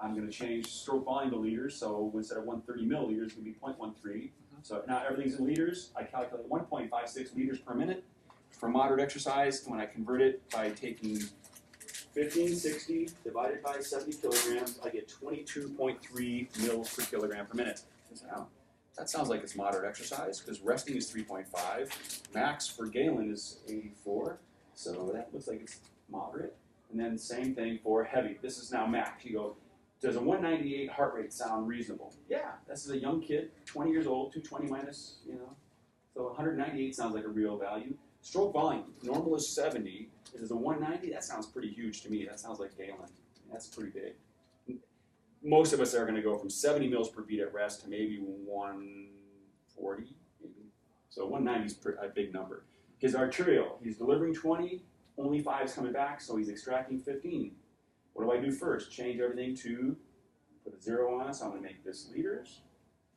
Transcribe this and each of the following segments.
I'm going to change stroke volume to liters, so instead of 130 milliliters, it's going to be 0.13. So now everything's in liters. I calculate 1.56 liters per minute for moderate exercise. When I convert it by taking 1560 divided by 70 kilograms, I get 22.3 mils per kilogram per minute. Now, that sounds like it's moderate exercise because resting is 3.5. Max for Galen is 84, so that looks like it's moderate. And then same thing for heavy. This is now max. You go, does a 198 heart rate sound reasonable? Yeah, this is a young kid, 20 years old, 220 minus, so 198 sounds like a real value. Stroke volume, normal is 70. If it's a 190, that sounds pretty huge to me. That sounds like Galen. That's pretty big. Most of us are going to go from 70 mils per beat at rest to maybe 140, maybe. So 190 is a big number. His arterial, he's delivering 20, only 5 is coming back, so he's extracting 15. What do I do first? Change everything to, put a 0 on it, so I'm going to make this liters.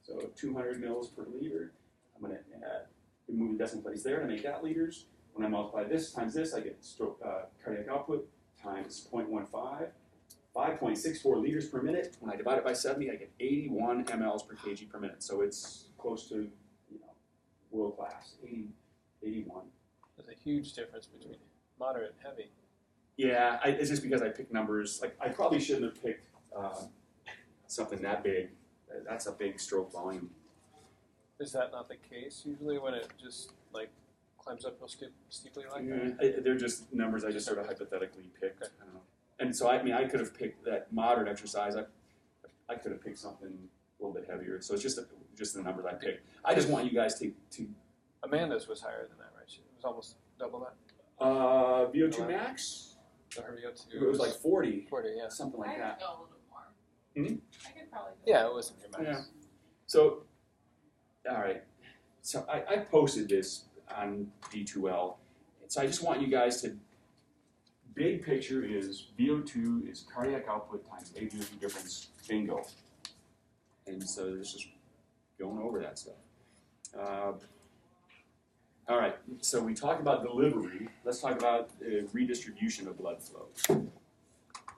So 200 mils per liter. I'm going to move the decimal place there to make that liters. When I multiply this times this, I get stroke, cardiac output times 0.15, 5.64 liters per minute. When I divide it by 70, I get 81 mLs per kg per minute. So it's close to, world class, 81. There's a huge difference between moderate and heavy. Yeah, it's just because I picked numbers. Like I probably shouldn't have picked something that big. That's a big stroke volume. Is that not the case usually when it just climbs up real steeply like that? They're just numbers I just sort of hypothetically picked. I don't know. And so I could have picked that moderate exercise. I could have picked something a little bit heavier. So it's just the numbers I picked. I just want you guys to. Amanda's was higher than that, right? It was almost double that. VO2 max. So her VO2 it was like 40. 40, yeah. Something like that. I could go a little bit more. I could probably go. Yeah, it wasn't your max. Yeah. So, all right. So I posted this on D2L. So I just want you guys to, big picture is VO2 is cardiac output times age-related difference, bingo. And so this is going over that stuff. All right, so we talked about delivery. Let's talk about redistribution of blood flow.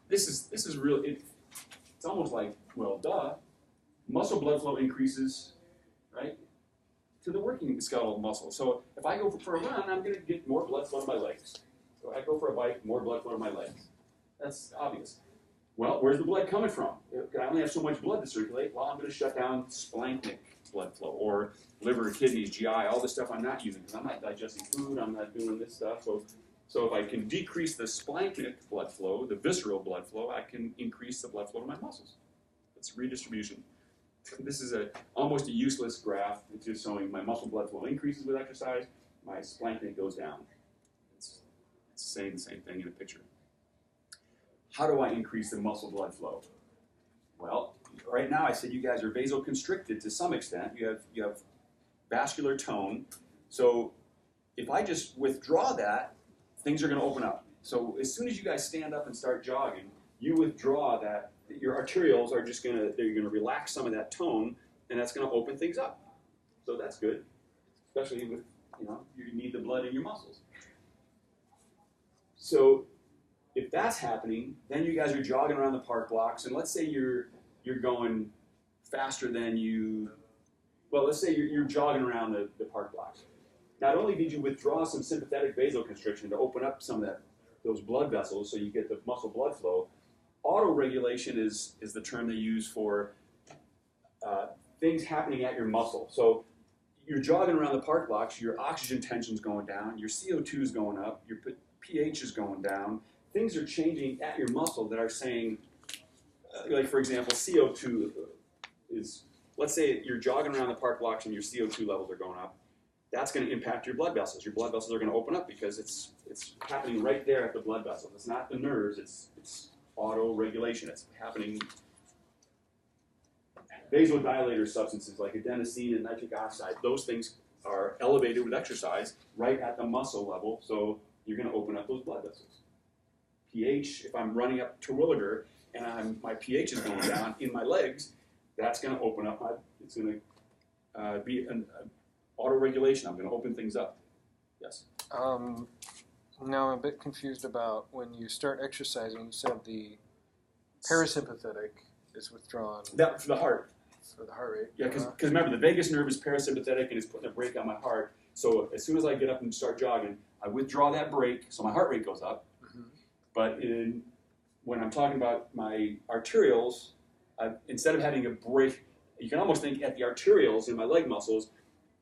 This is really, it's almost like, well, duh. Muscle blood flow increases, right, to the working skeletal muscle. So if I go for a run, I'm going to get more blood flow to my legs. So I go for a bike, more blood flow to my legs. That's obvious. Well, where's the blood coming from? I only have so much blood to circulate. Well, I'm going to shut down splanchnic blood flow, or liver, kidneys, GI, all the stuff I'm not using, because I'm not digesting food, I'm not doing this stuff. So if I can decrease the splanchnic blood flow, the visceral blood flow, I can increase the blood flow to my muscles. It's redistribution. This is almost a useless graph. It's just showing my muscle blood flow increases with exercise, my splanchnic goes down. It's saying the same thing in a picture. How do I increase the muscle blood flow? Well, right now I said you guys are vasoconstricted to some extent. You have vascular tone. So if I just withdraw that, things are going to open up. So as soon as you guys stand up and start jogging, you withdraw that. Your arterioles are just they're going to relax some of that tone, and that's going to open things up. So that's good, especially with, you need the blood in your muscles. So if that's happening, then you guys are jogging around the park blocks, and let's say you're going faster than let's say you're jogging around the park blocks. Not only did you withdraw some sympathetic vasoconstriction to open up some of those blood vessels so you get the muscle blood flow, autoregulation is the term they use for things happening at your muscle. So you're jogging around the park blocks, your oxygen tension's going down, your CO2 is going up, your pH is going down. Things are changing at your muscle that are saying, like for example, CO2 is, let's say you're jogging around the park blocks and your CO2 levels are going up. That's going to impact your blood vessels. Your blood vessels are going to open up because it's happening right there at the blood vessel. It's not the nerves, it's auto-regulation. It's happening. Vasodilator substances like adenosine and nitric oxide, those things are elevated with exercise right at the muscle level, so you're going to open up those blood vessels. pH, if I'm running up Terwilliger and my pH is going down in my legs, that's going to open up it's going to be an auto-regulation. I'm going to open things up. Yes? Now I'm a bit confused about when you start exercising, you said the parasympathetic is withdrawn. That for the heart. For the heart rate. Yeah, because remember, the vagus nerve is parasympathetic and is putting a brake on my heart. So as soon as I get up and start jogging, I withdraw that brake, so my heart rate goes up. Mm-hmm. But when I'm talking about my arterioles, instead of having a brake, you can almost think at the arterioles in my leg muscles,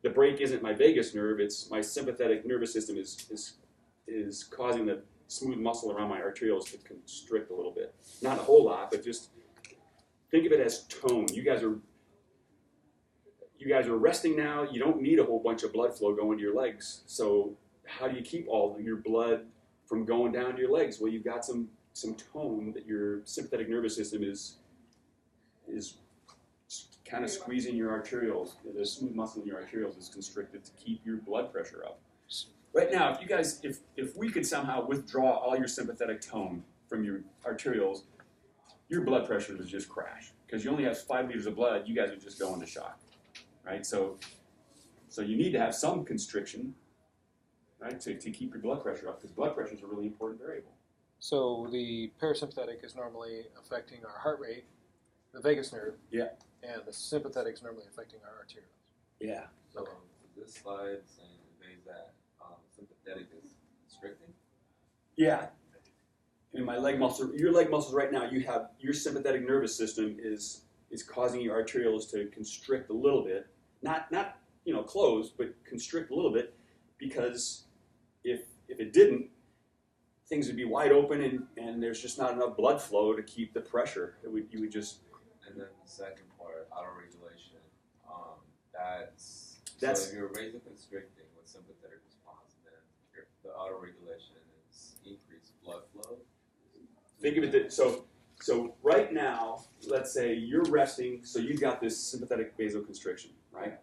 the brake isn't my vagus nerve, it's my sympathetic nervous system is causing the smooth muscle around my arterioles to constrict a little bit. Not a whole lot, but just think of it as tone. You guys are resting now. You don't need a whole bunch of blood flow going to your legs. So how do you keep all of your blood from going down to your legs? Well, you've got some tone that your sympathetic nervous system is kind of squeezing your arterioles. The smooth muscle in your arterioles is constricted to keep your blood pressure up. Right now, if you guys, if we could somehow withdraw all your sympathetic tone from your arterioles, your blood pressure would just crash. Because you only have 5 liters of blood, you guys would just go into shock. Right? So you need to have some constriction, right, to keep your blood pressure up, because blood pressure is a really important variable. So the parasympathetic is normally affecting our heart rate, the vagus nerve, yeah, and the sympathetic is normally affecting our arterioles. Yeah. So this slide saying that sympathetic is constricting? Yeah. In my leg muscle, your leg muscles right now, you have your sympathetic nervous system is causing your arterioles to constrict a little bit. Not close, but constrict a little bit, because if it didn't, things would be wide open and there's just not enough blood flow to keep the pressure. You would just. And then the second part, autoregulation. That's so if you're vasoconstricting with sympathetic response, then the autoregulation is increased blood flow. Think of it that so right now, let's say you're resting, so you've got this sympathetic vasoconstriction, right?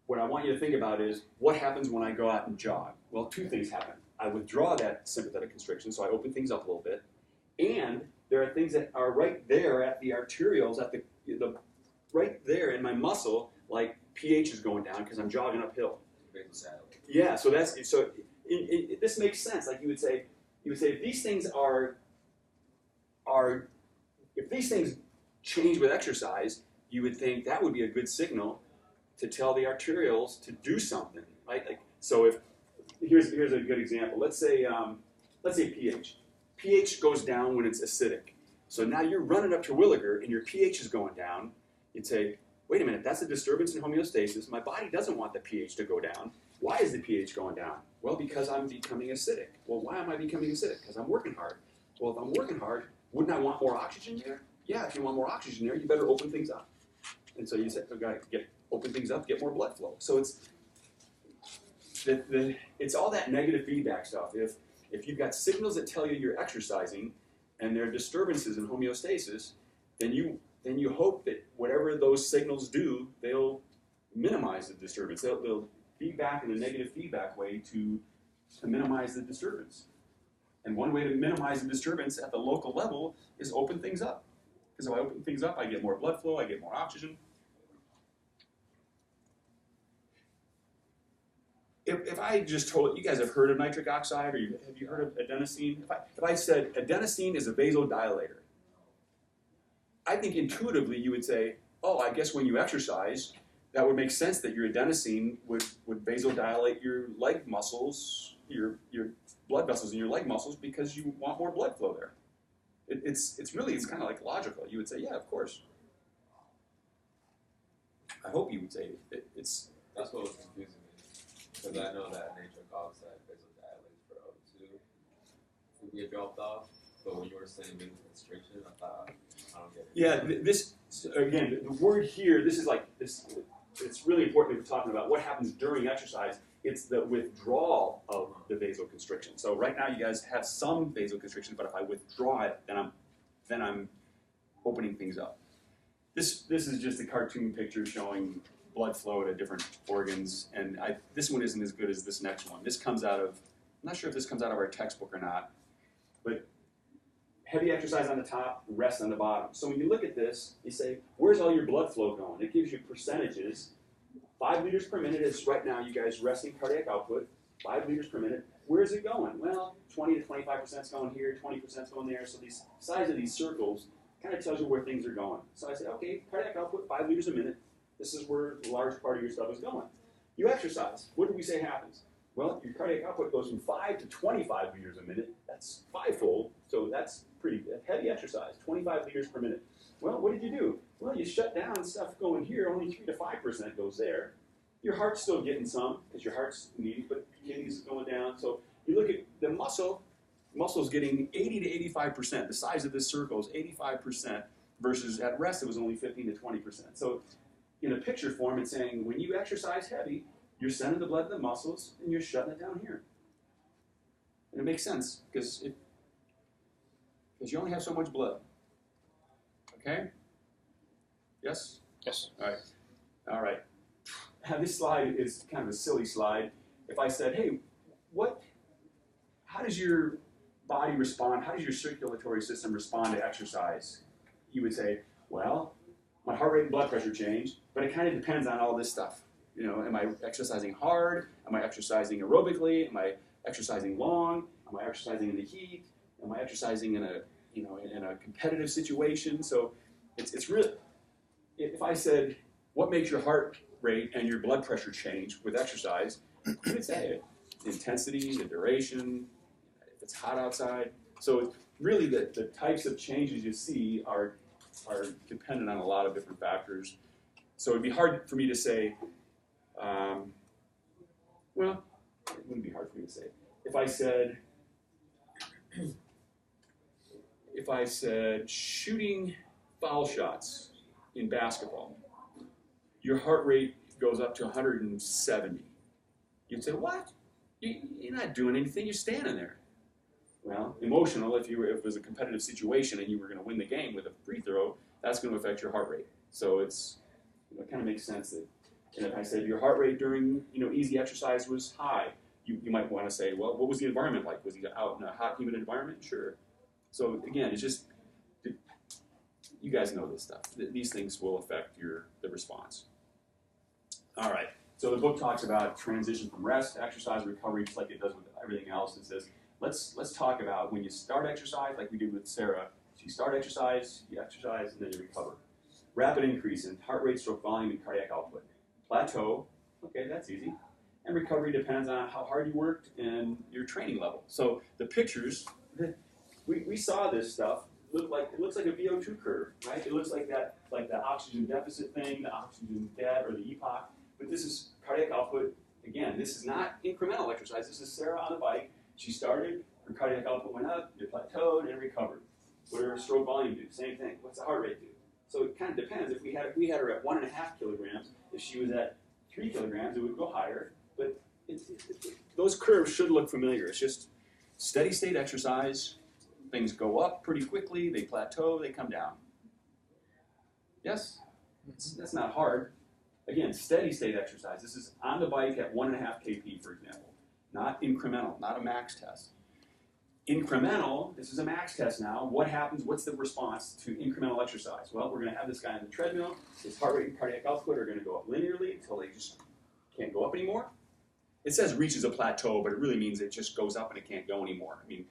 What I want you to think about is, what happens when I go out and jog? Well, 2 things happen. I withdraw that sympathetic constriction, so I open things up a little bit, and there are things that are right there at the arterioles, at the right there in my muscle, like pH is going down because I'm jogging uphill. Yeah, so this makes sense. Like you would say if these things if these things change with exercise, you would think that would be a good signal to tell the arterioles to do something, right? Like, so if here's a good example. Let's say pH. pH goes down when it's acidic. So now you're running up Terwilliger and your pH is going down. You'd say, wait a minute, that's a disturbance in homeostasis. My body doesn't want the pH to go down. Why is the pH going down? Well, because I'm becoming acidic. Well, why am I becoming acidic? Because I'm working hard. Well, if I'm working hard, wouldn't I want more oxygen there? Yeah, if you want more oxygen there, you better open things up. And so you say, okay, open things up, get more blood flow. So it's all that negative feedback stuff. If you've got signals that tell you you're exercising and there are disturbances in homeostasis, then you hope that whatever those signals do, they'll minimize the disturbance. They'll feedback in a negative feedback way to minimize the disturbance. And one way to minimize the disturbance at the local level is open things up. Because if I open things up, I get more blood flow, I get more oxygen. If I just told you guys have heard of nitric oxide, or have you heard of adenosine? If I said adenosine is a vasodilator, I think intuitively you would say, oh, I guess when you exercise, that would make sense that your adenosine would vasodilate your leg muscles, your blood vessels in your leg muscles, because you want more blood flow there. It's kind of like logical. You would say, yeah, of course. I hope you would say it's. That's what was confusing me, because I know that nitric oxide vasodilates for O2. If we get dropped off, but when you were saying vasoconstriction, I thought, I don't get it. Yeah, this again, the word here. This is like this. It's really important that we're talking about what happens during exercise. It's the withdrawal of the vasoconstriction. So right now you guys have some vasoconstriction, but if I withdraw it, then I'm opening things up. This is just a cartoon picture showing blood flow to different organs, and this one isn't as good as this next one. This comes out of, I'm not sure if this comes out of our textbook or not, but heavy exercise on the top, rest on the bottom. So when you look at this, you say, where's all your blood flow going? It gives you percentages. 5 liters per minute is right now you guys resting cardiac output, 5 liters per minute. Where's it going? Well, 20 to 25% is going here, 20% is going there. So these size of these circles kind of tells you where things are going. So I say, okay, cardiac output, 5 liters a minute. This is where the large part of your stuff is going. You exercise. What do we say happens? Well, your cardiac output goes from 5 to 25 liters a minute. That's fivefold, so that's pretty heavy exercise, 25 liters per minute. Well, what did you do? Well, you shut down stuff going here, only 3 to 5% goes there. Your heart's still getting some, because your heart's needing, but kidneys is going down. So you look at the muscle's getting 80 to 85%. The size of this circle is 85%, versus at rest it was only 15 to 20%. So in a picture form, it's saying when you exercise heavy, you're sending the blood to the muscles, and you're shutting it down here. And it makes sense, because you only have so much blood. Okay? Yes? Yes. All right. All right. Now, this slide is kind of a silly slide. If I said, hey, how does your body respond? How does your circulatory system respond to exercise? You would say, well, my heart rate and blood pressure change, but it kind of depends on all this stuff. You know, am I exercising hard? Am I exercising aerobically? Am I exercising long? Am I exercising in the heat? Am I exercising in a competitive situation? So it's really, if I said, what makes your heart rate and your blood pressure change with exercise, you would say it. The intensity, the duration, if it's hot outside. So really the types of changes you see are dependent on a lot of different factors. So it'd be hard for me to say, well, it wouldn't be hard for me to say. If I said shooting foul shots in basketball, your heart rate goes up to 170. You'd say, what? You're not doing anything, you're standing there. Well, emotional, if it was a competitive situation and you were going to win the game with a free throw, that's going to affect your heart rate. So it kind of makes sense that, and if I said your heart rate during easy exercise was high, you might want to say, well, what was the environment like? Was he out in a hot, humid environment? Sure. So again, it's just, you guys know this stuff. These things will affect the response. All right. So the book talks about transition from rest to exercise recovery, just like it does with everything else. It says, let's talk about when you start exercise, like we did with Sarah. So you start exercise, and then you recover. Rapid increase in heart rate, stroke volume, and cardiac output. Plateau, okay, that's easy. And recovery depends on how hard you worked and your training level. So the pictures, we saw this stuff. It looks like a VO2 curve, right? It looks like the oxygen deficit thing, the oxygen debt, or the EPOC. But this is cardiac output. Again, this is not incremental exercise. This is Sarah on the bike. She started, her cardiac output went up, it plateaued, and recovered. What did her stroke volume do? Same thing. What's the heart rate do? So it kind of depends. If we had her at 1.5 kilograms, if she was at 3 kilograms, it would go higher. But those curves should look familiar. It's just steady state exercise. Things go up pretty quickly. They plateau. They come down. Yes? That's not hard. Again, steady state exercise. This is on the bike at 1.5 kp, for example. Not incremental, not a max test. Incremental, this is a max test now. What happens, what's the response to incremental exercise? Well, we're going to have this guy on the treadmill. His heart rate and cardiac output are going to go up linearly until they just can't go up anymore. It says reaches a plateau, but it really means it just goes up and it can't go anymore. I mean,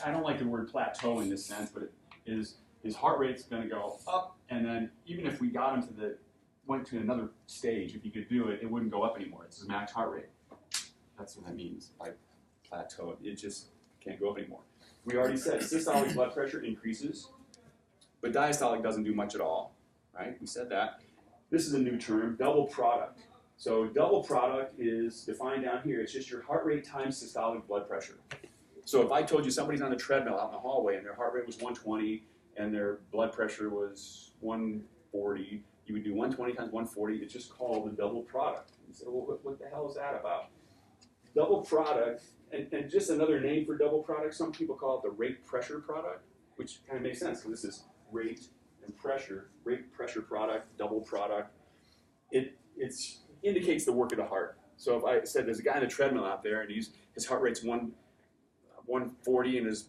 I don't like the word plateau in this sense, but his heart rate's going to go up, and then even if we got him went to another stage, if you could do it, it wouldn't go up anymore. It's his max heart rate. That's what that means by plateau. It just can't go up anymore. We already said systolic blood pressure increases, but diastolic doesn't do much at all, right? We said that. This is a new term, double product. So double product is defined down here. It's just your heart rate times systolic blood pressure. So if I told you somebody's on a treadmill out in the hallway and their heart rate was 120 and their blood pressure was 140, you would do 120 times 140. It's just called the double product. You say, well, what the hell is that about? Double product, and just another name for double product, some people call it the rate pressure product, which kind of makes sense because this is rate and pressure, rate pressure product, double product. It indicates the work of the heart. So if I said there's a guy on the treadmill out there and his heart rate's 140 and his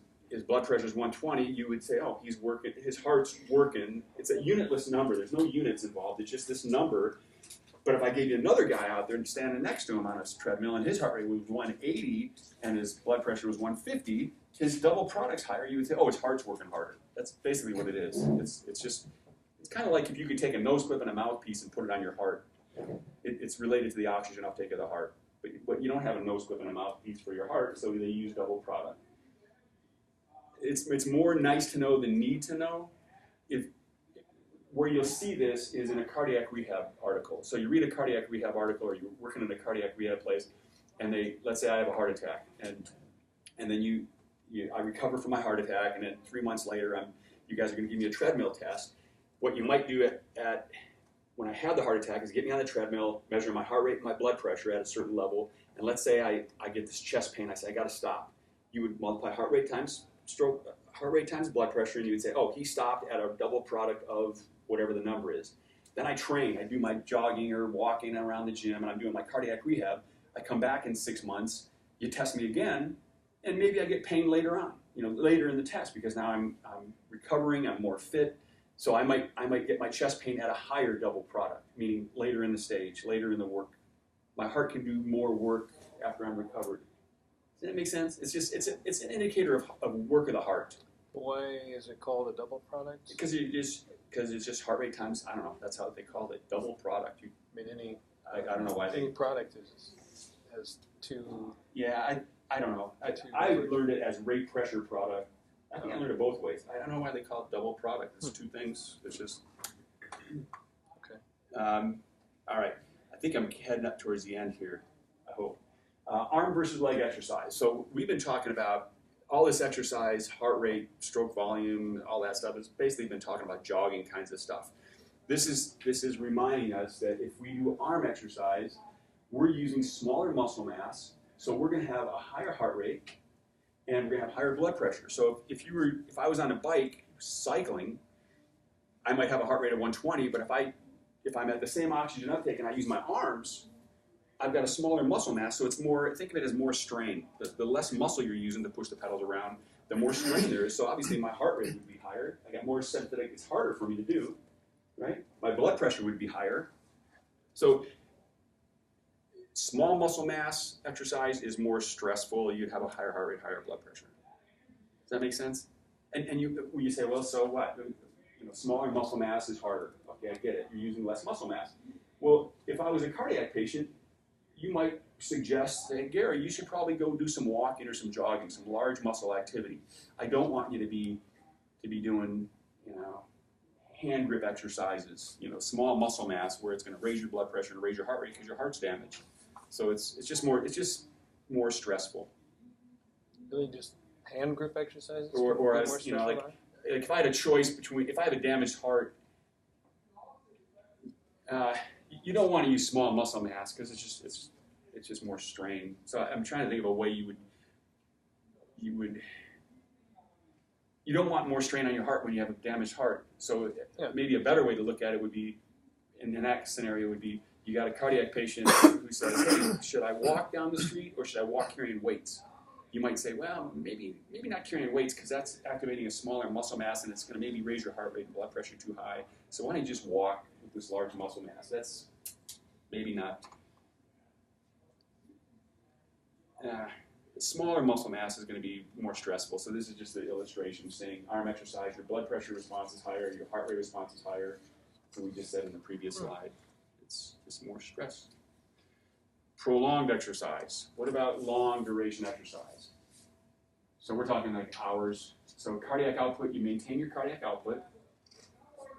blood pressure is 120, you would say, oh, he's working, his heart's working. It's a unitless number. There's no units involved. It's just this number. But if I gave you another guy out there and standing next to him on a treadmill and his heart rate was 180 and his blood pressure was 150, his double product's higher, you would say, oh, his heart's working harder. That's basically what it is. It's kind of like if you could take a nose clip and a mouthpiece and put it on your heart. It's related to the oxygen uptake of the heart. But you don't have a nose clip and a mouthpiece for your heart, so they use double product. It's more nice to know than need to know. Where you'll see this is in a cardiac rehab article. So you read a cardiac rehab article, or you're working in a cardiac rehab place, and let's say I have a heart attack, and then I recover from my heart attack, and then 3 months later, you guys are going to give me a treadmill test. What you might do when I have the heart attack is get me on the treadmill, measure my heart rate and my blood pressure at a certain level, and let's say I get this chest pain. I say I got to stop. You would multiply heart rate times blood pressure, and you would say, oh, he stopped at a double product of whatever the number is. Then I train. I do my jogging or walking around the gym, and I'm doing my cardiac rehab. I come back in 6 months. You test me again, and maybe I get pain later on, later in the test, because now I'm recovering. I'm more fit. So I might get my chest pain at a higher double product, meaning later in the stage, later in the work. My heart can do more work after I'm recovered. Does that make sense? It's an indicator of work of the heart. Why is it called a double product? Because it's just heart rate times, I don't know, that's how they call it, double product. I don't know why. Any product has two. Yeah, I don't know. I learned it as rate pressure product. I think I learned it both ways. I don't know why they call it double product. It's two things. It's just okay. All right. I think I'm heading up towards the end here. I hope. Arm versus leg exercise. So we've been talking about all this exercise, heart rate, stroke volume, all that stuff. It's basically been talking about jogging kinds of stuff. This is reminding us that if we do arm exercise, we're using smaller muscle mass, so we're going to have a higher heart rate, and we're going to have higher blood pressure. So if I was on a bike cycling, I might have a heart rate of 120, but if I'm at the same oxygen uptake and I use my arms, I've got a smaller muscle mass, so it's more, think of it as more strain. The less muscle you're using to push the pedals around, the more strain there is. So obviously my heart rate would be higher. I got more sympathetic, it's harder for me to do, right? My blood pressure would be higher. So small muscle mass exercise is more stressful. You'd have a higher heart rate, higher blood pressure. Does that make sense? And you say, well, so what? Smaller muscle mass is harder. Okay, I get it. You're using less muscle mass. Well, if I was a cardiac patient, you might suggest, hey, Gary, you should probably go do some walking or some jogging, some large muscle activity. I don't want you to be doing, hand grip exercises, small muscle mass where it's going to raise your blood pressure and raise your heart rate because your heart's damaged. So it's just more stressful. Really, just hand grip exercises? Or as like if I had a choice between, if I have a damaged heart, you don't want to use small muscle mass because it's just more strain. So I'm trying to think of a way you don't want more strain on your heart when you have a damaged heart. So maybe a better way to look at it would be, in that scenario, would be you got a cardiac patient who says, hey, should I walk down the street or should I walk carrying weights? You might say, well, maybe not carrying weights because that's activating a smaller muscle mass and it's going to maybe raise your heart rate and blood pressure too high. So why don't you just walk with this large muscle mass? That's maybe not. Smaller muscle mass is going to be more stressful. So this is just the illustration saying arm exercise, your blood pressure response is higher, your heart rate response is higher. So we just said in the previous slide, it's just more stress. Prolonged exercise. What about long duration exercise? So we're talking like hours. So cardiac output, you maintain your cardiac output.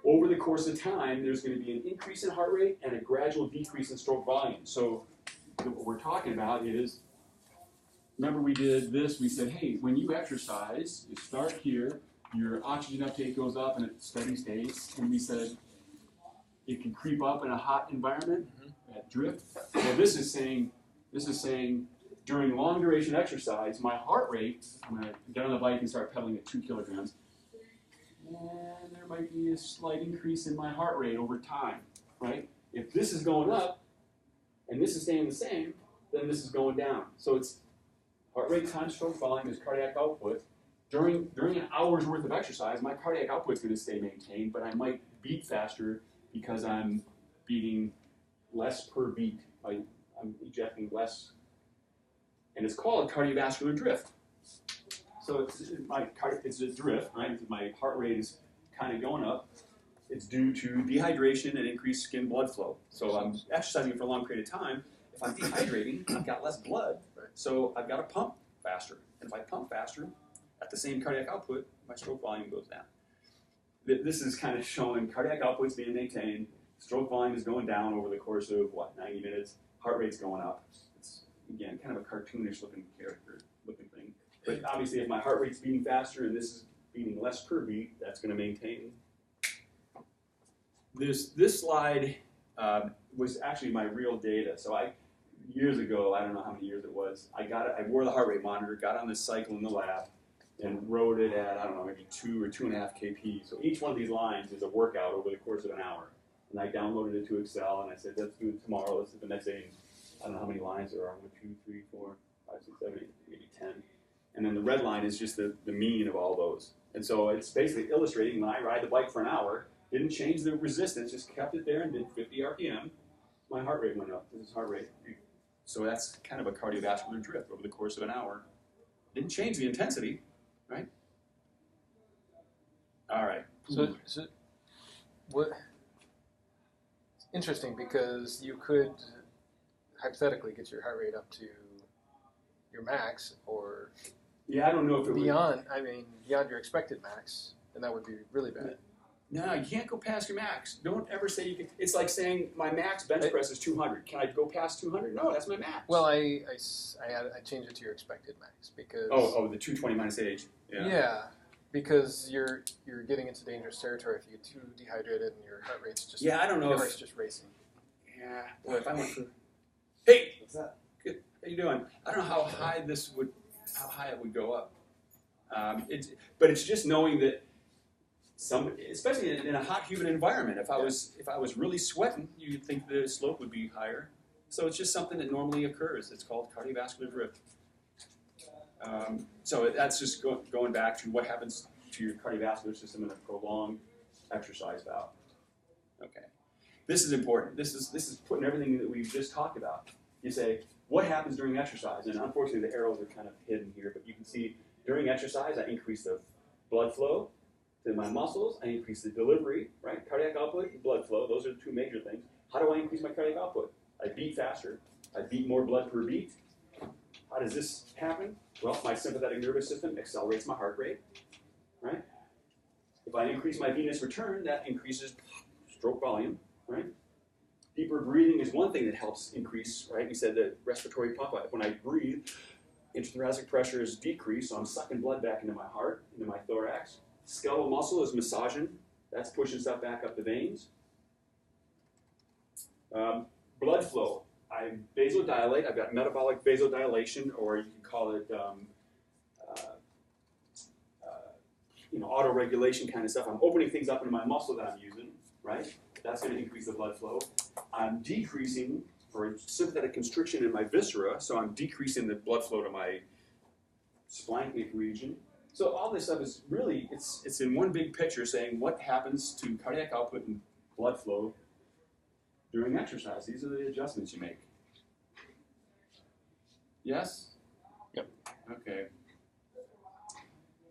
Over the course of time, there's going to be an increase in heart rate and a gradual decrease in stroke volume. So what we're talking about is, remember we did this, we said, hey, when you exercise, you start here, your oxygen uptake goes up and it steady stays. And we said it can creep up in a hot environment, at drift. Well, this is saying during long duration exercise, my heart rate, I'm going to get on the bike and start pedaling at 2 kilograms, and there might be a slight increase in my heart rate over time, right? If this is going up and this is staying the same, then this is going down. So it's heart rate times stroke volume is cardiac output. During an hour's worth of exercise, my cardiac output is going to stay maintained, but I might beat faster because I'm beating less per beat. I'm ejecting less. And it's called cardiovascular drift. So it's a drift, right? My heart rate is kind of going up. It's due to dehydration and increased skin blood flow. So I'm exercising for a long period of time. If I'm dehydrating, I've got less blood, so I've got to pump faster. And if I pump faster, at the same cardiac output, my stroke volume goes down. This is kind of showing cardiac output's being maintained, stroke volume is going down over the course of, 90 minutes, heart rate's going up. It's, again, kind of a cartoonish looking thing. But obviously if my heart rate's beating faster and this is beating less per beat, that's going to maintain. This slide was actually my real data. So years ago, I don't know how many years it was, I wore the heart rate monitor, got on this cycle in the lab, and wrote it at, I don't know, maybe 2 or 2.5 kp. So each one of these lines is a workout over the course of an hour. And I downloaded it to Excel, and I said, let's do it tomorrow, let's do the next day. I don't know how many lines there are, 1, 2, 3, 4, 5, 6, 7, 8, maybe 10. And then the red line is just the mean of all those. And so it's basically illustrating when I ride the bike for an hour, didn't change the resistance, just kept it there and did 50 RPM. My heart rate went up. This is heart rate. So that's kind of a cardiovascular drift over the course of an hour. Didn't change the intensity, right? All right. So what? It's interesting because you could hypothetically get your heart rate up to your max, or yeah, I don't know if it beyond. I mean, beyond your expected max, and that would be really bad. No, you can't go past your max. Don't ever say you can. It's like saying my max bench press is 200. Can I go past 200? No, that's my max. Well, I changed it to your expected max because the 220 minus age. Yeah, because you're getting into dangerous territory if you get too dehydrated and your heart rate's just I don't know your heart's just racing. Yeah, well, if I went for hey, what's that? Good. How you doing? I don't know how high it would go up. But it's just knowing that. Especially in a hot, humid environment, if I was really sweating, you'd think the slope would be higher. So it's just something that normally occurs. It's called cardiovascular drift. So that's just going back to what happens to your cardiovascular system in a prolonged exercise bout. Okay, this is important. This is putting everything that we've just talked about. You say, what happens during exercise? And unfortunately, the arrows are kind of hidden here, but you can see during exercise, I increase the blood flow to my muscles, I increase the delivery, right? Cardiac output and blood flow, those are the two major things. How do I increase my cardiac output? I beat faster. I beat more blood per beat. How does this happen? Well, my sympathetic nervous system accelerates my heart rate, right? If I increase my venous return, that increases stroke volume, right? Deeper breathing is one thing that helps increase, right? We said that respiratory pump, when I breathe, intrathoracic pressure is decreased, so I'm sucking blood back into my heart, into my thorax. Skeletal muscle is massaging. That's pushing stuff back up the veins. Blood flow. I vasodilate. I've got metabolic vasodilation, or you can call it auto-regulation kind of stuff. I'm opening things up into my muscle that I'm using, right? That's going to increase the blood flow. I'm decreasing, or sympathetic constriction in my viscera, so I'm decreasing the blood flow to my splanchnic region. So all this stuff is really, it's in one big picture saying what happens to cardiac output and blood flow during exercise. These are the adjustments you make. Yes? Yep. Okay.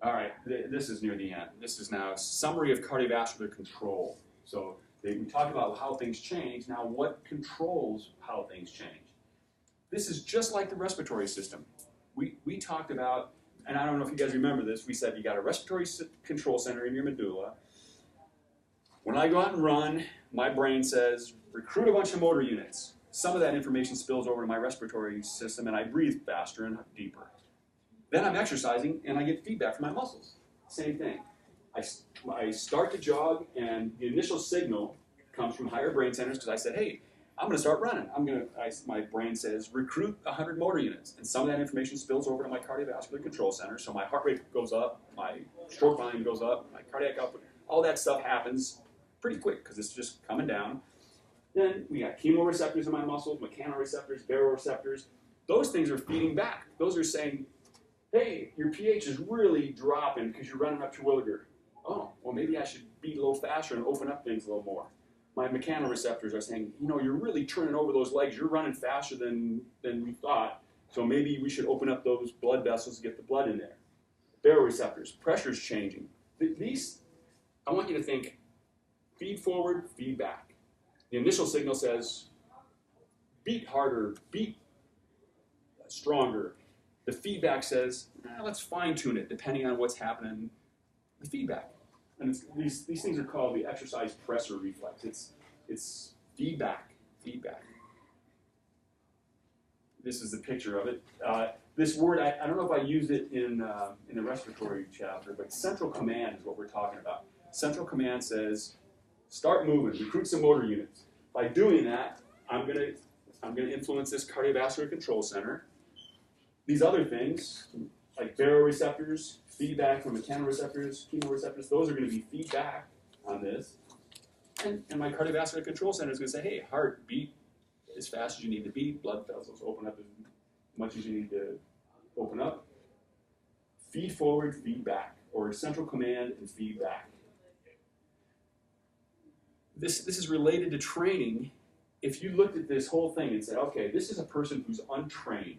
All right, this is near the end. This is now a summary of cardiovascular control. So we talked about how things change. Now what controls how things change? This is just like the respiratory system. We talked about, and I don't know if you guys remember this, we said you got a respiratory control center in your medulla. When I go out and run, my brain says, recruit a bunch of motor units. Some of that information spills over to my respiratory system and I breathe faster and deeper. Then I'm exercising and I get feedback from my muscles. Same thing. I start to jog and the initial signal comes from higher brain centers because I said, hey, I'm going to start running. My brain says, recruit 100 motor units. And some of that information spills over to my cardiovascular control center. So my heart rate goes up, my stroke volume goes up, my cardiac output, all that stuff happens pretty quick because it's just coming down. Then we got chemoreceptors in my muscles, mechanoreceptors, baroreceptors. Those things are feeding back. Those are saying, hey, your pH is really dropping because you're running up Terwilliger. Oh, well maybe I should beat a little faster and open up things a little more. My mechanoreceptors are saying, you're really turning over those legs. You're running faster than we thought. So maybe we should open up those blood vessels to get the blood in there. baroreceptors, pressure's changing. These, I want you to think feed forward, feed back. The initial signal says beat harder, beat stronger. The feedback says, let's fine tune it depending on what's happening. The feedback. And these things are called the exercise pressure reflex. It's feedback. This is the picture of it. This word, I don't know if I used it in the respiratory chapter, but central command is what we're talking about. Central command says, start moving, recruit some motor units. By doing that, I'm gonna influence this cardiovascular control center. These other things, like baroreceptors, feedback from mechanoreceptors, chemoreceptors, those are going to be feedback on this. And my cardiovascular control center is going to say, hey, heart, beat as fast as you need to beat, blood vessels open up as much as you need to open up. Feed forward, feedback, or central command and feedback. This is related to training. If you looked at this whole thing and said, okay, this is a person who's untrained,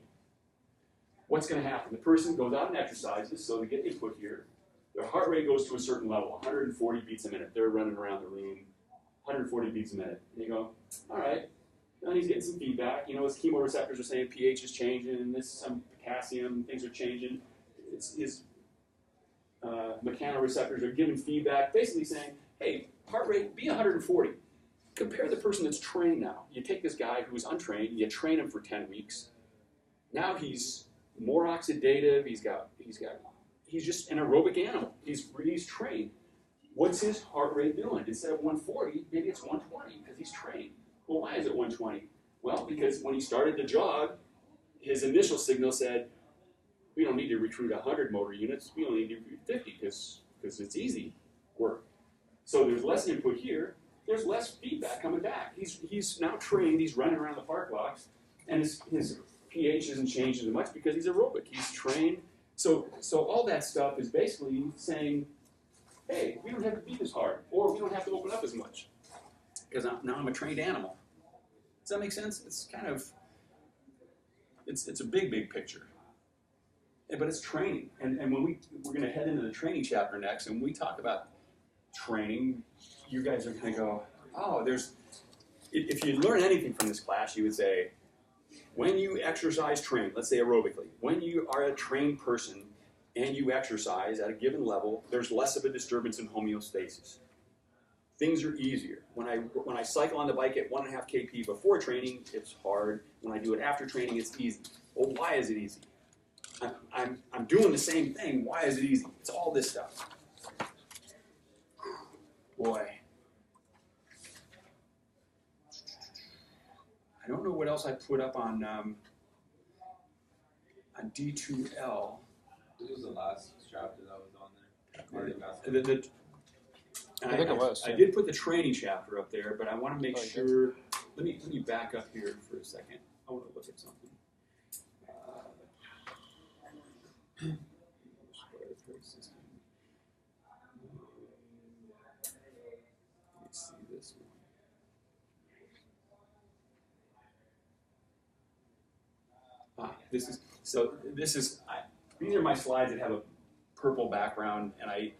what's going to happen? The person goes out and exercises, so they get input here. Their heart rate goes to a certain level, 140 beats a minute. They're running around the room, 140 beats a minute. And you go, all right, and he's getting some feedback. You know, his chemoreceptors are saying pH is changing, and this some potassium, things are changing. His mechanoreceptors are giving feedback, basically saying, hey, heart rate, be 140. Compare the person that's trained now. You take this guy who's untrained, you train him for 10 weeks. Now he's more oxidative, he's just an aerobic animal. He's trained. What's his heart rate doing? Instead of 140, maybe it's 120 because he's trained. Well, why is it 120? Well, because when he started to jog, his initial signal said, we don't need to recruit 100 motor units, we only need to recruit 50 because it's easy work. So there's less input here, there's less feedback coming back. He's now trained, he's running around the park blocks, and his pH isn't changing as much because he's aerobic, he's trained. So all that stuff is basically saying, hey, we don't have to beat as hard, or we don't have to open up as much, because now I'm a trained animal. Does that make sense? It's kind of, it's a big picture. But it's training, and when we're going to head into the training chapter next, and when we talk about training, you guys are going to go, oh, if you learn anything from this class, you would say, when you exercise train, let's say aerobically, when you are a trained person and you exercise at a given level, there's less of a disturbance in homeostasis. Things are easier. When I cycle on the bike at 1.5 kp before training, it's hard. When I do it after training, it's easy. Well, why is it easy? I'm doing the same thing. Why is it easy? It's all this stuff. Boy. I don't know what else I put up on D2L. This was the last chapter that was on there. I think it was. I did put the training chapter up there, but I want to make sure. Let me back up here for a second. I want to look at something. Let's see this one. These are my slides that have a purple background, and I've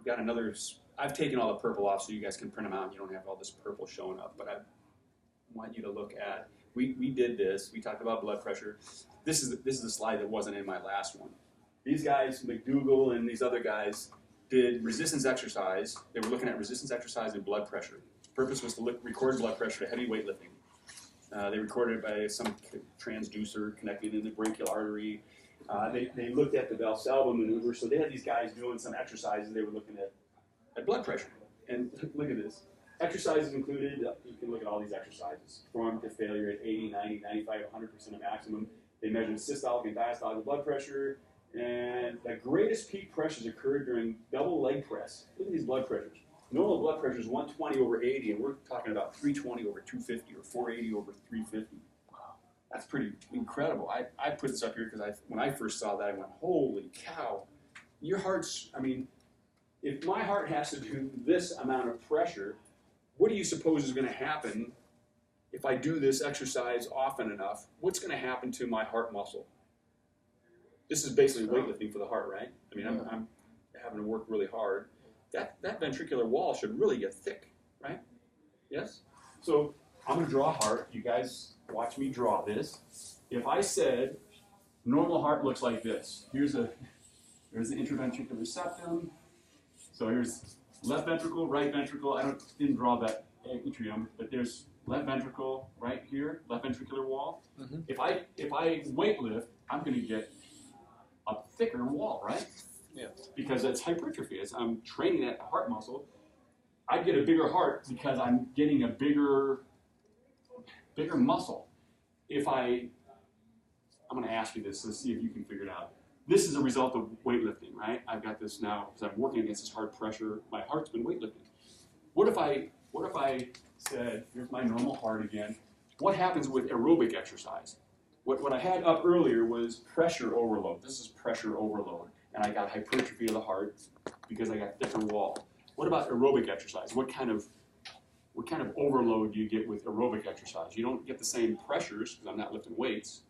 got another. I've taken all the purple off so you guys can print them out and you don't have all this purple showing up, but I want you to look at. We did this. We talked about blood pressure. This is a slide that wasn't in my last one. These guys, McDougall and these other guys, did resistance exercise. They were looking at resistance exercise and blood pressure. The purpose was to record blood pressure to heavy weightlifting. They recorded it by some transducer connected in the brachial artery. They looked at the Valsalva maneuver. So they had these guys doing some exercises. They were looking at blood pressure. And look at this. Exercises included, you can look at all these exercises. Performed to failure at 80, 90, 95, 100% of maximum. They measured systolic and diastolic blood pressure. And the greatest peak pressures occurred during double leg press. Look at these blood pressures. Normal blood pressure is 120 over 80, and we're talking about 320 over 250 or 480 over 350. Wow. That's pretty incredible. I put this up here because when I first saw that, I went, holy cow. Your heart's, if my heart has to do this amount of pressure, what do you suppose is going to happen if I do this exercise often enough? What's going to happen to my heart muscle? This is basically weightlifting for the heart, right? I mean, I'm having to work really hard. That ventricular wall should really get thick, right? Yes? So I'm going to draw a heart. You guys watch me draw this. If I said normal heart looks like this, here's the intraventricular septum. So here's left ventricle, right ventricle. I didn't draw that atrium, but there's left ventricle right here, left ventricular wall. Mm-hmm. If I weightlift, I'm going to get a thicker wall, right? Yeah. Because it's hypertrophy. I'm training that heart muscle. I get a bigger heart because I'm getting a bigger muscle. I'm going to ask you this. Let's see if you can figure it out. This is a result of weightlifting, right? I've got this now because I'm working against this hard pressure. My heart's been weightlifting. What if I said, here's my normal heart again. What happens with aerobic exercise? What I had up earlier was pressure overload. This is pressure overload. And I got hypertrophy of the heart because I got thicker wall. What about aerobic exercise? What kind of overload do you get with aerobic exercise? You don't get the same pressures because I'm not lifting weights.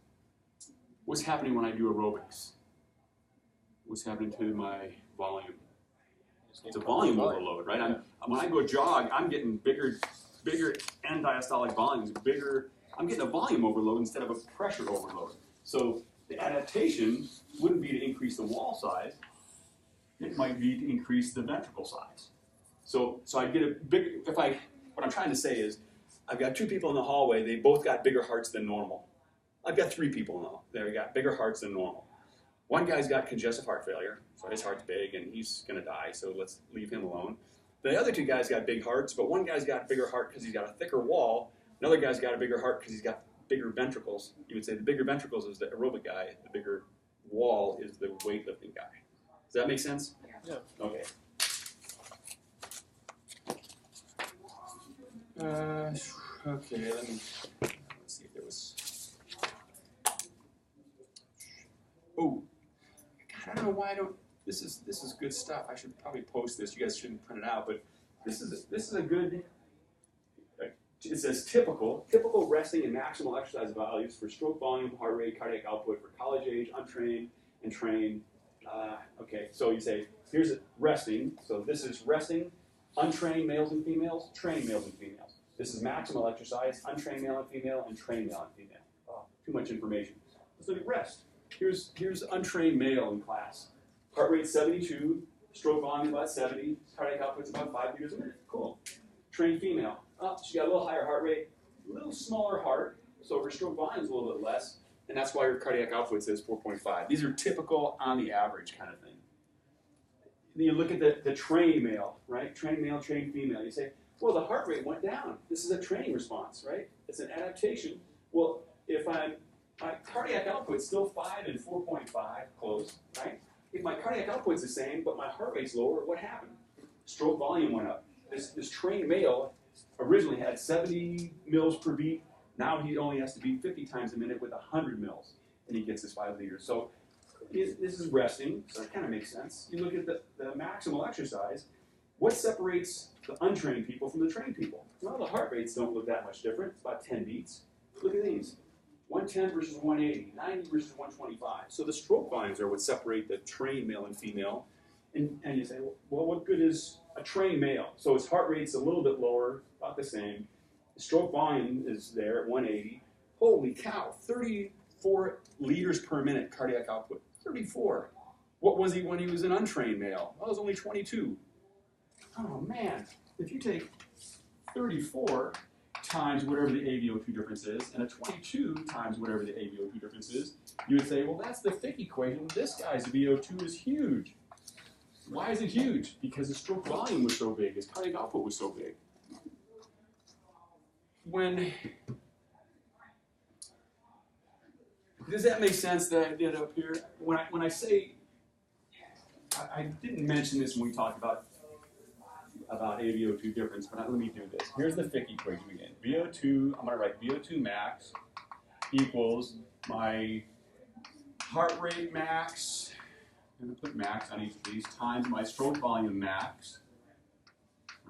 What's happening when I do aerobics? What's happening to my volume? It's a volume overload, right? When I go jog, I'm getting bigger end diastolic volumes, bigger. I'm getting a volume overload instead of a pressure overload. So the adaptation wouldn't be to increase the wall size. It might be to increase the ventricle size. So I get a big. What I'm trying to say is, I've got two people in the hallway. They both got bigger hearts than normal. I've got three people now. They got bigger hearts than normal. One guy's got congestive heart failure, so his heart's big and he's going to die, so let's leave him alone. The other two guys got big hearts, but one guy's got a bigger heart because he's got a thicker wall. Another guy's got a bigger heart because he's got bigger ventricles. You would say the bigger ventricles is the aerobic guy, the bigger wall is the weightlifting guy. Does that make sense? Yeah. Okay. Okay, let's see if there was... Oh, God, I don't know why I don't... This is good stuff. I should probably post this. You guys shouldn't print it out, but this is a good... It says typical resting and maximal exercise values for stroke volume, heart rate, cardiac output for college age, untrained, and trained. Okay, so you say, here's resting. So this is resting, untrained males and females, trained males and females. This is maximal exercise, untrained male and female, and trained male and female. Oh, too much information. Let's look at rest. Here's untrained male in class. Heart rate 72, stroke volume about 70, cardiac output's about 5 liters a minute. Cool. Trained female. Oh, she got a little higher heart rate, a little smaller heart, so her stroke volume's a little bit less, and that's why her cardiac output says 4.5. These are typical on the average kind of thing. Then you look at the trained male, right? Trained male, trained female. You say, well, the heart rate went down. This is a training response, right? It's an adaptation. Well, if my cardiac output's still 5 and 4.5, close, right? If my cardiac output's the same, but my heart rate's lower, what happened? Stroke volume went up. This trained male originally had 70 mils per beat. Now he only has to beat 50 times a minute with 100 mils, and he gets his 5 liters. So this is resting, so that kind of makes sense. You look at the maximal exercise. What separates the untrained people from the trained people? Well, the heart rates don't look that much different. It's about 10 beats. Look at these. 110 versus 180, 90 versus 125. So the stroke volumes are what separate the trained male and female. And you say, well, what good is a trained male? So his heart rate's a little bit lower, about the same. The stroke volume is there at 180. Holy cow, 34 liters per minute cardiac output. 34. What was he when he was an untrained male? Well, it was only 22. Oh man, if you take 34 times whatever the AVO2 difference is, and a 22 times whatever the AVO2 difference is, you would say, well, that's the Fick equation. This guy's VO2 is huge. Why is it huge? Because his stroke volume was so big, his cardiac output was so big. Does that make sense that I did up here? When I say, I didn't mention this when we talked about AVO2 difference, but let me do this. Here's the Fick equation again. VO2, I'm going to write VO2 max equals my heart rate max, I'm going to put max on each of these, times my stroke volume max,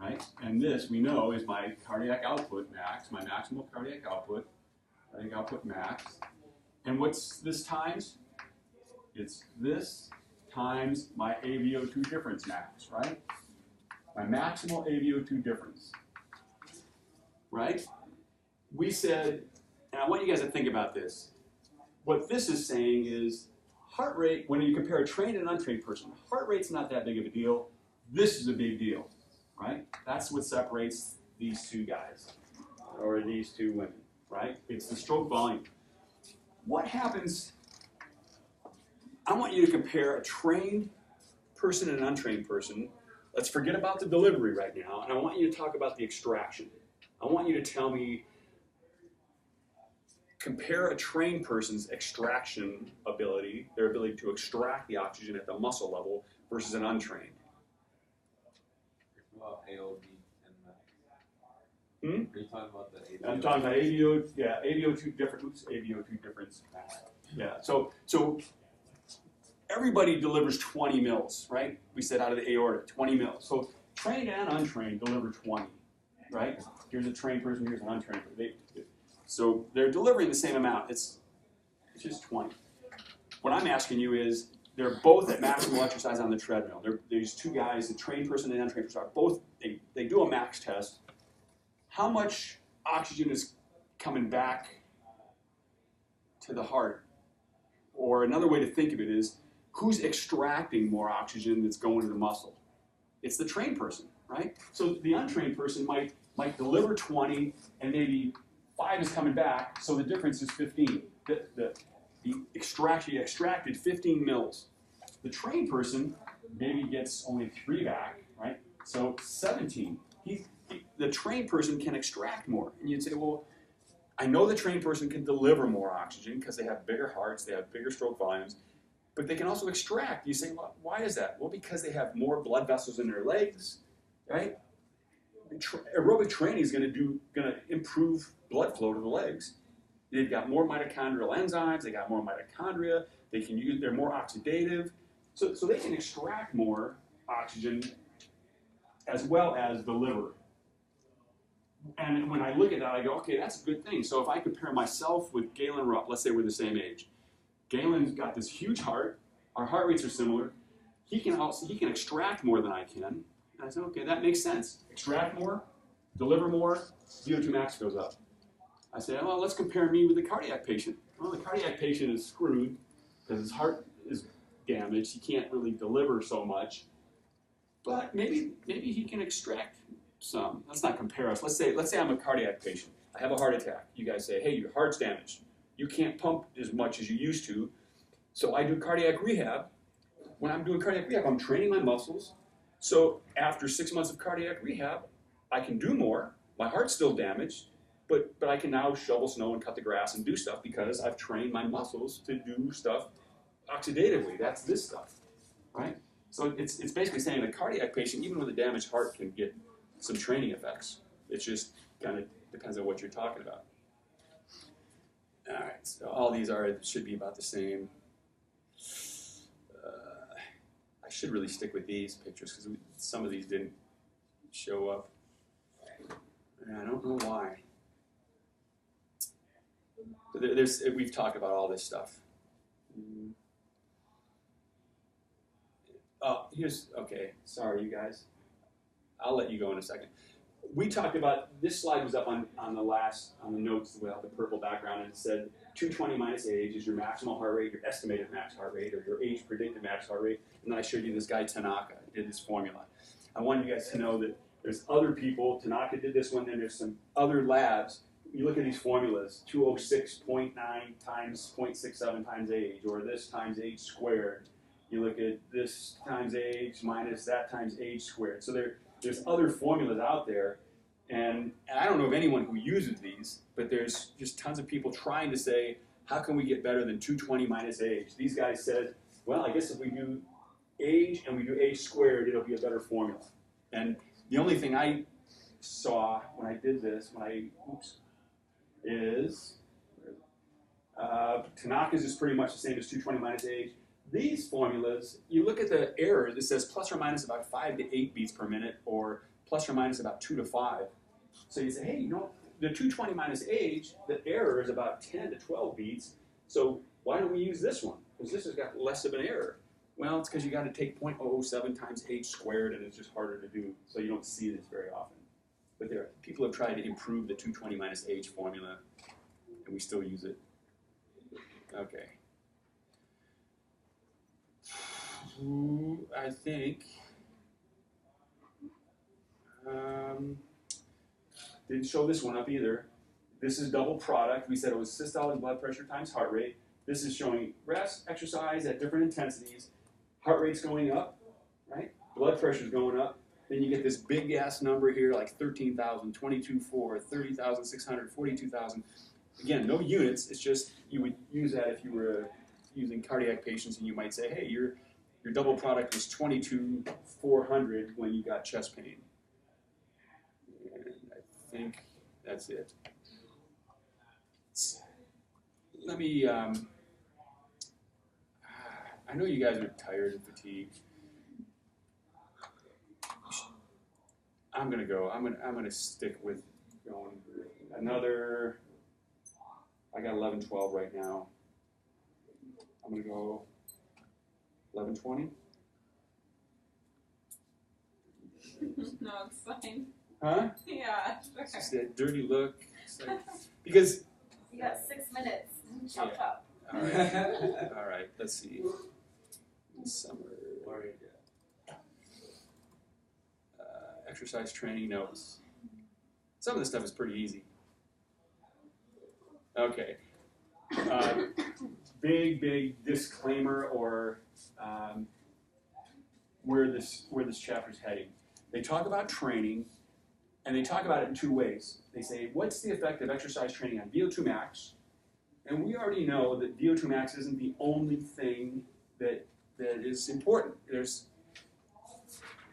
right? And this, we know, is my cardiac output max, my maximal cardiac output max. And what's this times? It's this times my AVO2 difference max, right? My maximal AVO2 difference, right? We said, and I want you guys to think about this. What this is saying is heart rate, when you compare a trained and untrained person, heart rate's not that big of a deal. This is a big deal, right? That's what separates these two guys, or these two women, right? It's the stroke volume. What happens, I want you to compare a trained person and an untrained person. Let's forget about the delivery right now, and I want you to talk about the extraction. I want you to tell me, compare a trained person's extraction ability, their ability to extract the oxygen at the muscle level, versus an untrained. AOD and max. Hmm? Are you talking about the AVO? I'm talking about AVO, yeah, AVO2 difference, AVO2 difference. Yeah, so everybody delivers 20 mils, right? We said out of the aorta, 20 mils. So trained and untrained deliver 20, right? Here's a trained person, here's an untrained person. So they're delivering the same amount. It's just 20. What I'm asking you is, they're both at maximal exercise on the treadmill. These two guys, the trained person and the untrained person, are both, they do a max test. How much oxygen is coming back to the heart? Or another way to think of it is, who's extracting more oxygen that's going to the muscle? It's the trained person, right? So the untrained person might deliver 20 and maybe 5 is coming back, so the difference is 15. He extracted 15 mils. The trained person maybe gets only 3 back, right? So 17. The trained person can extract more. And you'd say, well, I know the trained person can deliver more oxygen because they have bigger hearts, they have bigger stroke volumes, but they can also extract. You say, well, why is that? Well, because they have more blood vessels in their legs, right? Aerobic training is going to improve blood flow to the legs. They've got more mitochondrial enzymes, they got more mitochondria, they're more oxidative, so they can extract more oxygen as well as deliver. And when I look at that, I go, okay, that's a good thing. So if I compare myself with Galen Rupp, let's say we're the same age. Galen's got this huge heart, our heart rates are similar, he can extract more than I can. And I said, okay, that makes sense. Extract more, deliver more, VO2 max goes up. I said, well, let's compare me with the cardiac patient. Well, the cardiac patient is screwed because his heart is damaged. He can't really deliver so much. But maybe he can extract some. Let's not compare us. Let's say I'm a cardiac patient. I have a heart attack. You guys say, hey, your heart's damaged. You can't pump as much as you used to. So I do cardiac rehab. When I'm doing cardiac rehab, I'm training my muscles. So after 6 months of cardiac rehab, I can do more. My heart's still damaged, but I can now shovel snow and cut the grass and do stuff because I've trained my muscles to do stuff oxidatively. That's this stuff, right? So it's basically saying a cardiac patient, even with a damaged heart, can get some training effects. It just kind of depends on what you're talking about. All right, so all these should be about the same. I should really stick with these pictures because some of these didn't show up. And I don't know why. We've talked about all this stuff. Okay, sorry you guys. I'll let you go in a second. We talked about, this slide was up on the notes without the purple background, and it said 220 minus age is your maximal heart rate, your estimated max heart rate, or your age predicted max heart rate. And then I showed you this guy Tanaka did this formula. I wanted you guys to know that there's other people, Tanaka did this one, then there's some other labs. You look at these formulas, 206.9 times 0.67 times age, or this times age squared. You look at this times age minus that times age squared. So there's other formulas out there, and I don't know of anyone who uses these, but there's just tons of people trying to say, how can we get better than 220 minus age? These guys said, well, I guess if we do age and we do age squared, it'll be a better formula. And the only thing I saw when I did this, is Tanaka's is pretty much the same as 220 minus age. These formulas, you look at the error, it says plus or minus about 5 to 8 beats per minute, or plus or minus about 2 to 5. So you say, hey, you know, the 220 minus age, the error is about 10 to 12 beats, so why don't we use this one? Because this has got less of an error. Well, it's because you got to take 0.007 times h squared, and it's just harder to do, so you don't see this very often. But people have tried to improve the 220 minus h formula, and we still use it. Okay. I think didn't show this one up either. This is double product. We said it was systolic blood pressure times heart rate. This is showing rest, exercise at different intensities. Heart rate's going up, right? Blood pressure's going up. Then you get this big ass number here, like 13,000, 22,400, 30,600, 42,000. Again, no units. It's just you would use that if you were using cardiac patients, and you might say, hey, your double product was 22,400 when you got chest pain. And I think that's it. Let me. I know you guys are tired and fatigued. I'm gonna go. I'm gonna stick with going another. I got 11:12 right now. I'm gonna go 11:20. No, it's fine. Huh? Yeah. It's just that dirty look. Like, because you got 6 minutes. Chop chop. All right. All right. Let's see. Summer. Exercise training notes. Some of this stuff is pretty easy. Okay. Big disclaimer, or where this chapter's heading. They talk about training, and they talk about it in two ways. They say, what's the effect of exercise training on VO2 max? And we already know that VO2 max isn't the only thing that is important.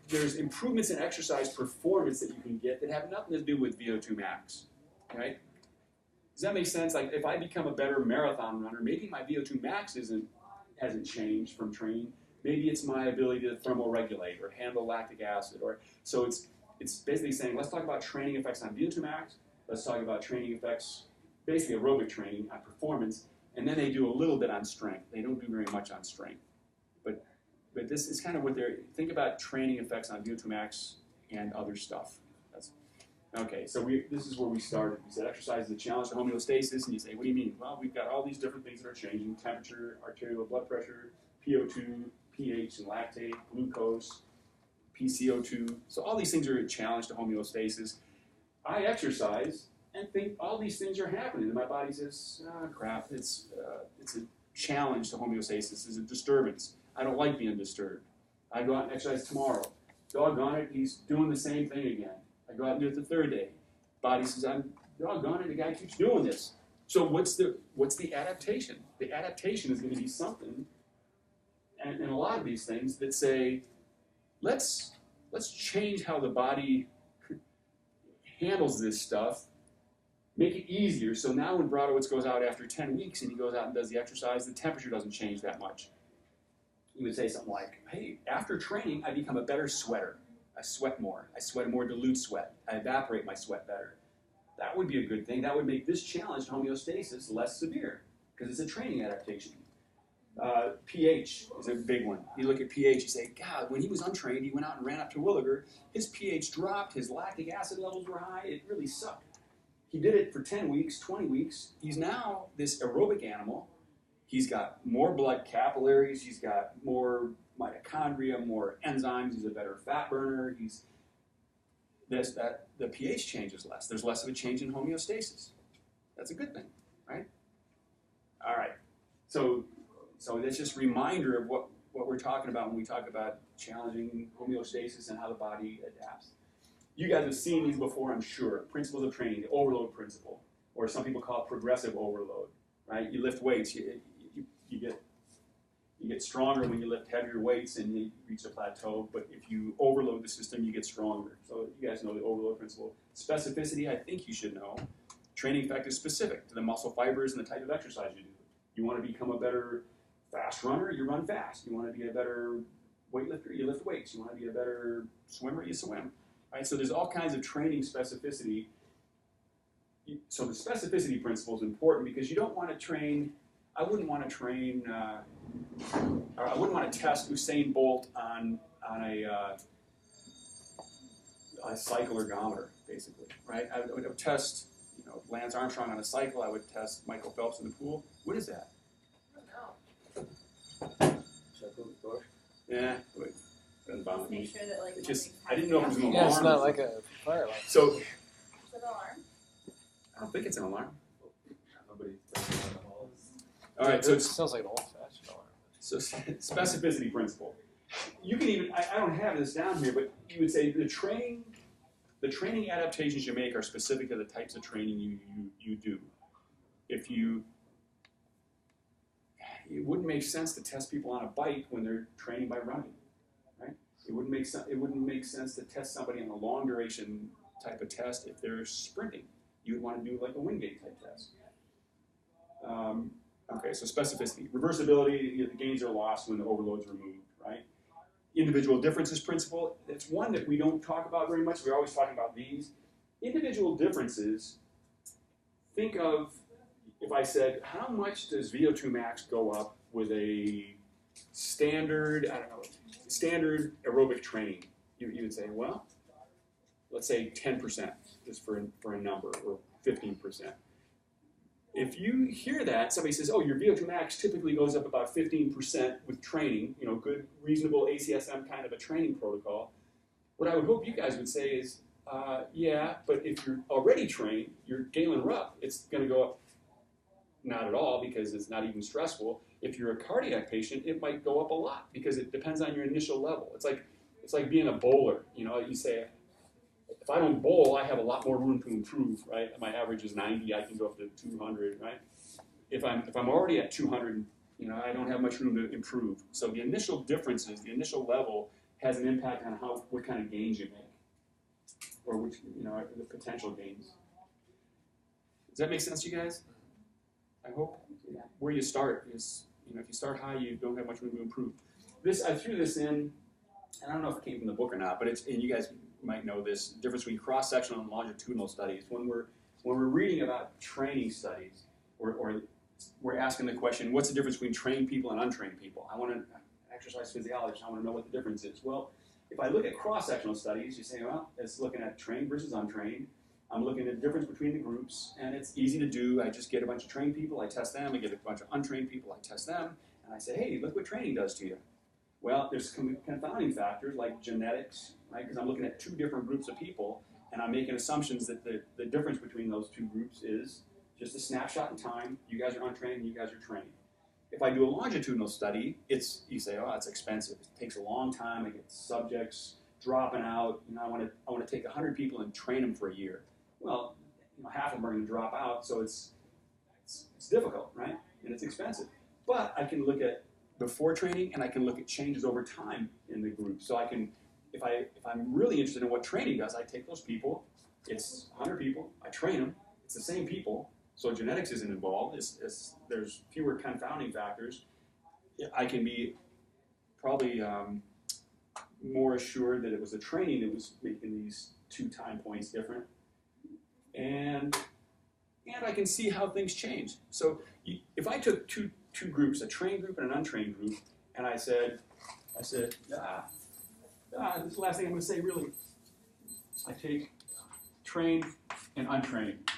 There's improvements in exercise performance that you can get that have nothing to do with VO2 max, right? Does that make sense? Like, if I become a better marathon runner, maybe my VO2 max hasn't changed from training. Maybe it's my ability to thermoregulate or handle lactic acid. So it's basically saying, let's talk about training effects on VO2 max. Let's talk about training effects, basically aerobic training on performance. And then they do a little bit on strength. They don't do very much on strength. But this is kind of what they're, think about training effects on VO2 max and other stuff. Okay, so this is where we started. We said exercise is a challenge to homeostasis, and you say, what do you mean? Well, we've got all these different things that are changing: temperature, arterial blood pressure, PO2, pH and lactate, glucose, PCO2. So all these things are a challenge to homeostasis. I exercise and think all these things are happening, and my body says, oh, crap, it's a challenge to homeostasis, it's a disturbance. I don't like being disturbed. I go out and exercise tomorrow. Doggone it, he's doing the same thing again. I go out and do it the third day. Body says, I'm doggone it, the guy keeps doing this. So what's the adaptation? The adaptation is going to be something, and a lot of these things that say, let's change how the body handles this stuff, make it easier. So now when Brodowitz goes out after 10 weeks and he goes out and does the exercise, the temperature doesn't change that much. He would say something like, hey, after training, I become a better sweater. I sweat more. I sweat a more dilute sweat. I evaporate my sweat better. That would be a good thing. That would make this challenge to homeostasis less severe because it's a training adaptation. pH is a big one. You look at pH, you say, God, when he was untrained, he went out and ran up to Williger. His pH dropped. His lactic acid levels were high. It really sucked. He did it for 10 weeks, 20 weeks. He's now this aerobic animal. He's got more blood capillaries. He's got more mitochondria, more enzymes. He's a better fat burner. The pH changes less. There's less of a change in homeostasis. That's a good thing, right? All right. So that's just a reminder of what we're talking about when we talk about challenging homeostasis and how the body adapts. You guys have seen these before, I'm sure. Principles of training, the overload principle, or some people call it progressive overload, right? You lift weights. You get stronger when you lift heavier weights and you reach a plateau, but if you overload the system, you get stronger. So you guys know the overload principle. Specificity, I think you should know. Training effect is specific to the muscle fibers and the type of exercise you do. You want to become a better fast runner, you run fast. You want to be a better weightlifter, you lift weights. You want to be a better swimmer, you swim. Right? So there's all kinds of training specificity. So the specificity principle is important because you don't want to train I wouldn't want to train, or I wouldn't want to test Usain Bolt on a cycle ergometer, basically, right? I would test, Lance Armstrong on a cycle. I would test Michael Phelps in the pool. What is that? Yeah, it doesn't bother me. Make sure that like It just, nothing's I didn't know if it was an alarm. Yeah, it's not like a fire alarm. So, Is it an alarm? I don't think it's an alarm. Nobody's turning on the halls. All right, so it sounds like an old-fashioned alarm. So specificity principle. You can even, I don't have this down here, but you would say the training adaptations you make are specific to the types of training you do. It wouldn't make sense to test people on a bike when they're training by running, right? It wouldn't make sense to test somebody on a long duration type of test if they're sprinting. You would want to do like a Wingate type test. Okay, so specificity. Reversibility, the gains are lost when the overload's removed, right? Individual differences principle, it's one that we don't talk about very much. We're always talking about these. Individual differences, think of, if I said, how much does VO2 max go up with a standard, standard aerobic training? You would say, well, let's say 10% just for a number, or 15%. If you hear that, somebody says, oh, your VO2 max typically goes up about 15% with training, good, reasonable ACSM kind of a training protocol, what I would hope you guys would say is, yeah, but if you're already trained, you're Galen Rupp, it's going to go up not at all because it's not even stressful. If you're a cardiac patient, it might go up a lot because it depends on your initial level. It's like being a bowler. You say, if I don't bowl, I have a lot more room to improve, right? My average is 90, I can go up to 200, right? If I'm already at 200, I don't have much room to improve. So the initial differences, the initial level has an impact on what kind of gains you make, or which, the potential gains. Does that make sense to you guys? I hope. Where you start is, if you start high, you don't have much room to improve. I threw this in, and I don't know if it came from the book or not, but and you guys might know this difference between cross-sectional and longitudinal studies. When we're reading about training studies, or we're asking the question, what's the difference between trained people and untrained people? I want to exercise physiologist. I want to know what the difference is. Well, if I look at cross-sectional studies, you say, well, it's looking at trained versus untrained. I'm looking at the difference between the groups, and it's easy to do. I just get a bunch of trained people, I test them. I get a bunch of untrained people, I test them, and I say, hey, look what training does to you. Well, there's confounding factors like genetics, right? Because I'm looking at two different groups of people, and I'm making assumptions that the difference between those two groups is just a snapshot in time. You guys are untrained, and you guys are trained. If I do a longitudinal study, you say, oh, it's expensive. It takes a long time. I get subjects dropping out. I want to take 100 people and train them for a year. Well, half of them are going to drop out, so it's difficult, right? And it's expensive. But I can look at before training, and I can look at changes over time in the group. So I can, if I'm really interested in what training does, I take those people. It's 100 people. I train them. It's the same people. So genetics isn't involved. There's fewer confounding factors. I can be probably more assured that it was the training that was making these 2 time points different. And I can see how things change. So if I took two groups, a trained group and an untrained group, and I said, this is the last thing I'm going to say, really. I take trained and untrained.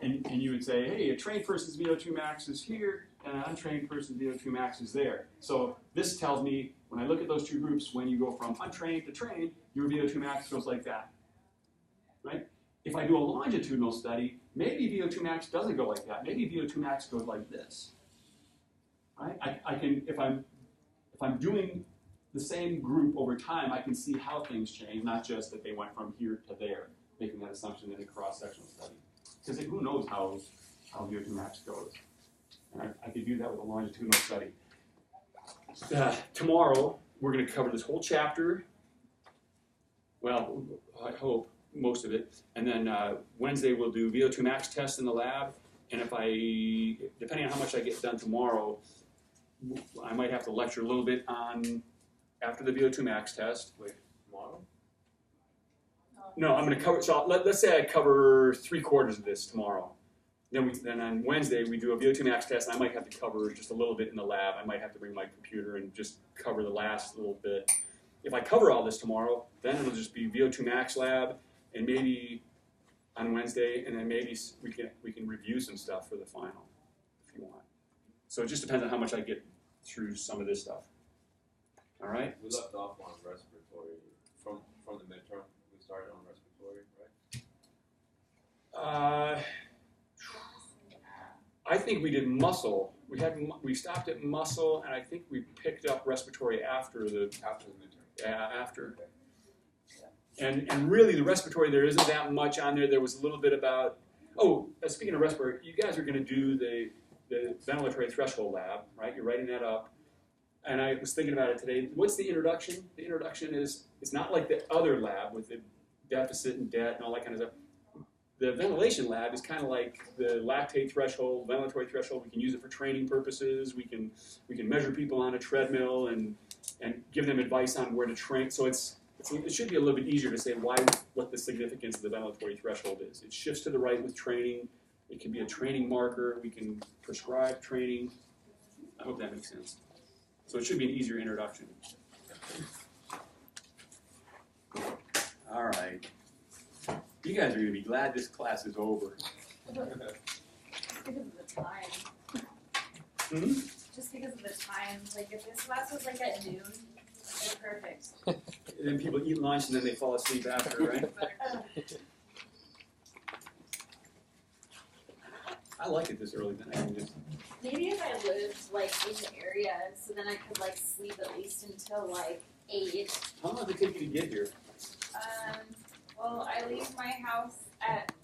And you would say, hey, a trained person's VO2 max is here, and an untrained person's VO2 max is there. So this tells me, when I look at those two groups, when you go from untrained to trained, your VO2 max goes like that, right? If I do a longitudinal study, maybe VO2 max doesn't go like that. Maybe VO2 max goes like this, right? I can, if I'm doing the same group over time, I can see how things change, not just that they went from here to there, making that assumption in a cross-sectional study. Because who knows how VO2 max goes. And I could do that with a longitudinal study. Tomorrow, we're going to cover this whole chapter. Well, I hope most of it. And then Wednesday, we'll do VO2 max tests in the lab. And depending on how much I get done tomorrow, I might have to lecture a little bit on after the VO2 max test. Wait, tomorrow? No, I'm going to cover, so let's say I cover 3/4 of this tomorrow. Then on Wednesday we do a VO2 max test, and I might have to cover just a little bit in the lab. I might have to bring my computer and just cover the last little bit. If I cover all this tomorrow, then it'll just be VO2 max lab, and maybe on Wednesday, and then maybe we can review some stuff for the final if you want. So it just depends on how much I get through some of this stuff. All right. We left off on respiratory from the midterm. We started on respiratory, right? I think we did muscle. We stopped at muscle, and I think we picked up respiratory after the midterm. after. And really, the respiratory, there isn't that much on there. There was a little bit about. Oh, speaking of respiratory, you guys are going to do the ventilatory threshold lab, right? You're writing that up. And I was thinking about it today. What's the introduction? The introduction is, it's not like the other lab with the deficit and debt and all that kind of stuff. The ventilation lab is kind of like the lactate threshold, ventilatory threshold. We can use it for training purposes. We can measure people on a treadmill and give them advice on where to train. So it should be a little bit easier to say what the significance of the ventilatory threshold is. It shifts to the right with training. It can be a training marker. We can prescribe training. I hope that makes sense. So it should be an easier introduction. All right. You guys are going to be glad this class is over. Just because of the time. Hmm? Just because of the time. Like, if this class was like at noon, it's perfect. And then people eat lunch and then they fall asleep after, right? I like it this early. Then I can just. Maybe if I lived like in the area, so then I could like sleep at least until like 8. How long does it take you to get here? Well, I leave my house at